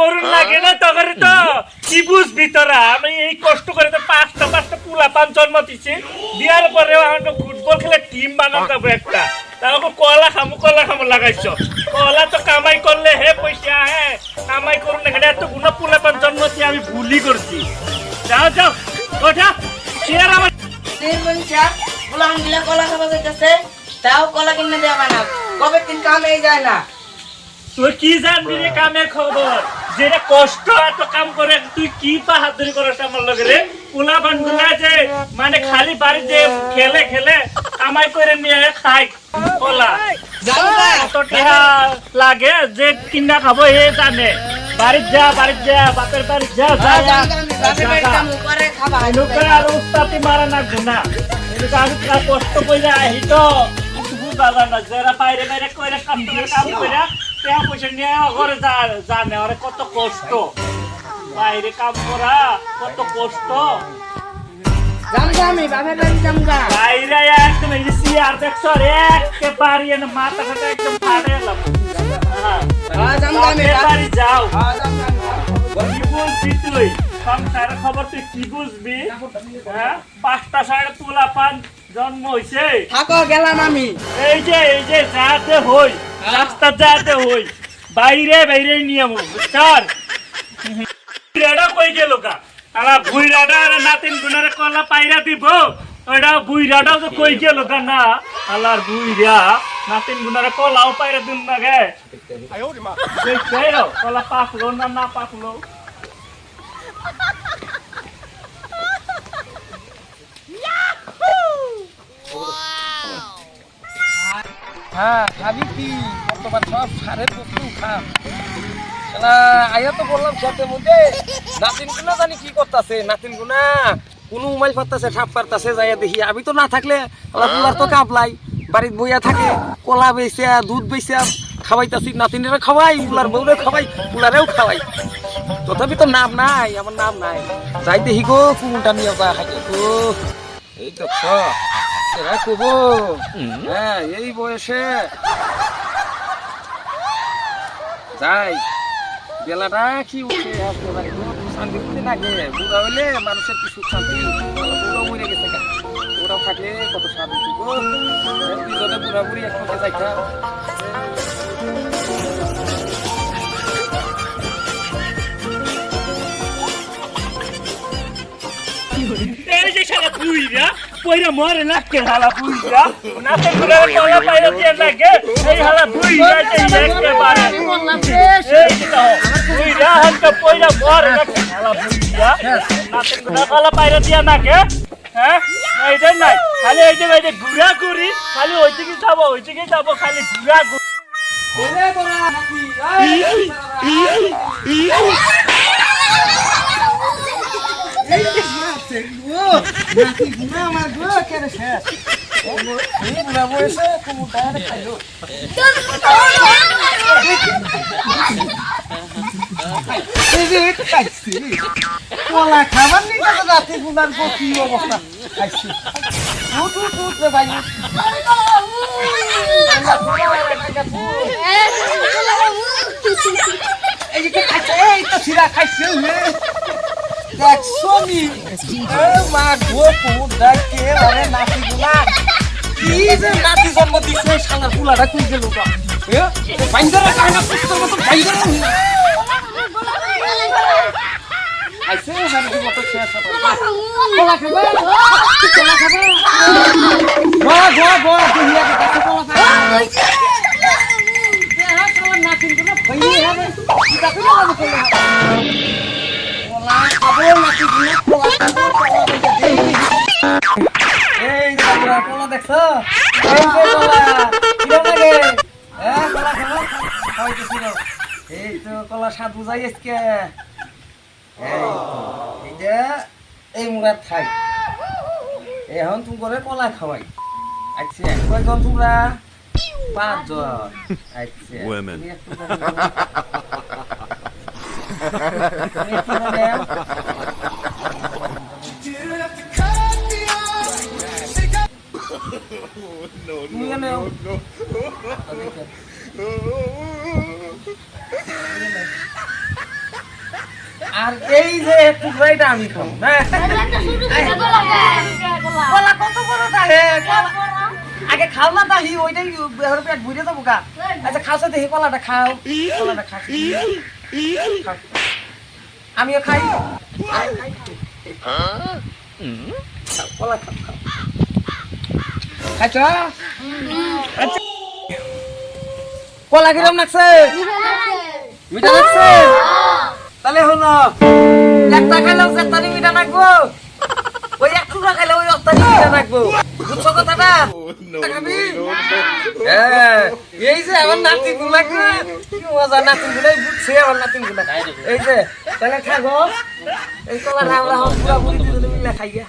করুন লাগে না তখন তো কি বুঝবি তোরা আমি এই কষ্ট করে তো পাঁচটা পোলা পান জন্ম দিছি দিয়ার পরে আমাকে ফুটবল খেলে টিম বানাতে হবে একটা তারপর কলা খামু লাগাইছ কলা তো কামাই করলে হে পয়সা হে কামাই করুন না এত গুণ পোলা পান জন্ম দিয়ে আমি ভুলই করছি যাও ওঠা চেয়ার আমার কলা খাওয়া যাইতেছে তাও কলা কিনে দেওয়া না কবে দিন কামে যায় না তুই কি জানবি রে কামের খবর যেটা কষ্ট এত কাম করে তুই কি বাহাদুরি করছ আমার লগে রে পোলা বানগুলা যে মানে খালি বাড়িতে খেলে কামাই করে নিয়ে খাই কলা কত টাকা লাগে যে কিনা খাবো এ জানে বাড়িতে যা বাপের বাড়ি যা আর উস্তাতি মারা না গুনা আমি কষ্ট করে আহি তো বাবা না যারা বাইরে করে কাম করে টাকা পয়সা নিয়ে ঘরে জানে আরে কত কষ্ট বাইরে কাম করা কত কষ্ট বাইরে একদম এই যে সিয়ার দেখছ একেবারে মাথা ফাটা একদম ফাটে এলাম বাড়ি যাও কি বলছি তুই সংসারের খবর তুই কি বুঝবি হ্যাঁ 5টা সাড়ে তোলা পান জন্ম হইছে থাকো গেলাম আমি এই যে যাতে হই রাস্তা যাতে হই বাইরে নিয়ম বুঝছার রেডা কই গেল কা আলা বুইরাডা আর নাতিন গুনারে কলা পাইরা দিব ওইটা বুইরাডাও তো কই গেল কা না আলার বুইরা নাতিন গুনারে কলাও পাইরা দিন না গে আয় ওরে মা এই কইরো কলা পাকলো না পাকলো হ্যাঁ খাবি কি বর্তমান সব সারের বস্তু খা আয়া তো বললাম খেতে মধ্যে নাতিন গুনা জানি কি করতেছে নাতিন গুনা কোনো উমাইল পারতাছে ঠাপ পারতাছে যাইয়া দেখি আমি তো না থাকলে পুলার তো কাপলাই বাড়িতে বইয়া থাকে কলা বেচে দুধ বেচে খাওয়াইতাছি নাতিনেরা খাওয়াই পুলার বউরে খাওয়াই পুলারেও খাওয়াই তথাপি তো নাম নাই আমার নাম নাই যাই দেখি গো কুমুনটা নিয়ে যা খাই গো এই তো কব হ্যাঁ এই বয়সে যাই বেলাটা কি উঠে শান্তি বুঝতে লাগে বুড়া হইলে মানুষের কি সুখ শান্তি বুড়াও মরে গেছে ওরাও থাকলে কত শান্তি দুজনে বুড়া বুড়ি একসাথে যাইতা এই যে শালা বুইরা পয়রা মরে না কে শালা বুইরা নাতে করে কলা পাইরা দিয়ে লাগে এই শালা বুইরা যে একেবারে এই তো বুইরা হালকা পয়রা মরে না কে শালা বুইরা নাতে করে কলা পাইরা দিয়ে না কে হ্যাঁ এইটা নাই খালি এই যে ঘুরা করি খালি ওই দিকে যাব খালি ঘুরা ওরে বড়া নাকি নাতি গুনা আমার গো কেন শেষ এই বুড়া বয়সে কুমুটা খাইলো এই যে খাইছি কলা খাবার নি তো নাতি গুনার গো কি অবস্থা খাইছি উঠ রে ভাই এই যে খাইছে এই তো সিরা খাইছে দেখছো নি মা গো পুরা কে আরে নাতি গুলা কি যে নাতি জন্ম দিছে শালা পুলাটা কই গেল গা এ বাইন্দরা কানা পুত্র মত বাইন্দরা আইছে হানি মত শেষ হবে কলা খাবে গো দুনিয়া কে কাছে কলা খাবে শালা নাতি গুলা ভাই হবে কি কাছে কলা খাবো নাকি কলা এই দাদা কলা দেখছো এই যে কলা কি লাগে কলা খাবো খাইতেছি না এই তো কলা স্বাদ বুঝাই আজকে এই যে এই মুড়া খাই এখন তুমি করে কলা খাওয়াই আচ্ছা কয়জন তোমরা 5 জন আচ্ছা আর এই যে টুকরাইটা আমি খাম হ্যাঁ কলা কত বড় থাকে আগে খাও না তাহি ওইটাই পেট ভরে যাবো গা আচ্ছা খাওয়া দেখি কলাটা খাও কলাটা খাও আমিও খাই কলা খাও খাইছ কলা কিরম লাগছে মিঠা লাগছে তাহলে হলো একটা খাইলেও চারটানি মিঠা লাগবো ওই এক টুকরা খাইলে ওই অত্যানি মিঠা লাগবো বুঝছো কথাটা খাবি হ্যাঁ এই যে আমার নাতিন গুলা কি মজা নাতিন গুলাই বুঝছে আমার নাতিন গুলা এই যে তাহলে খাগো এই কলা রান্না পুরা বুঝি মিলে খাইয়া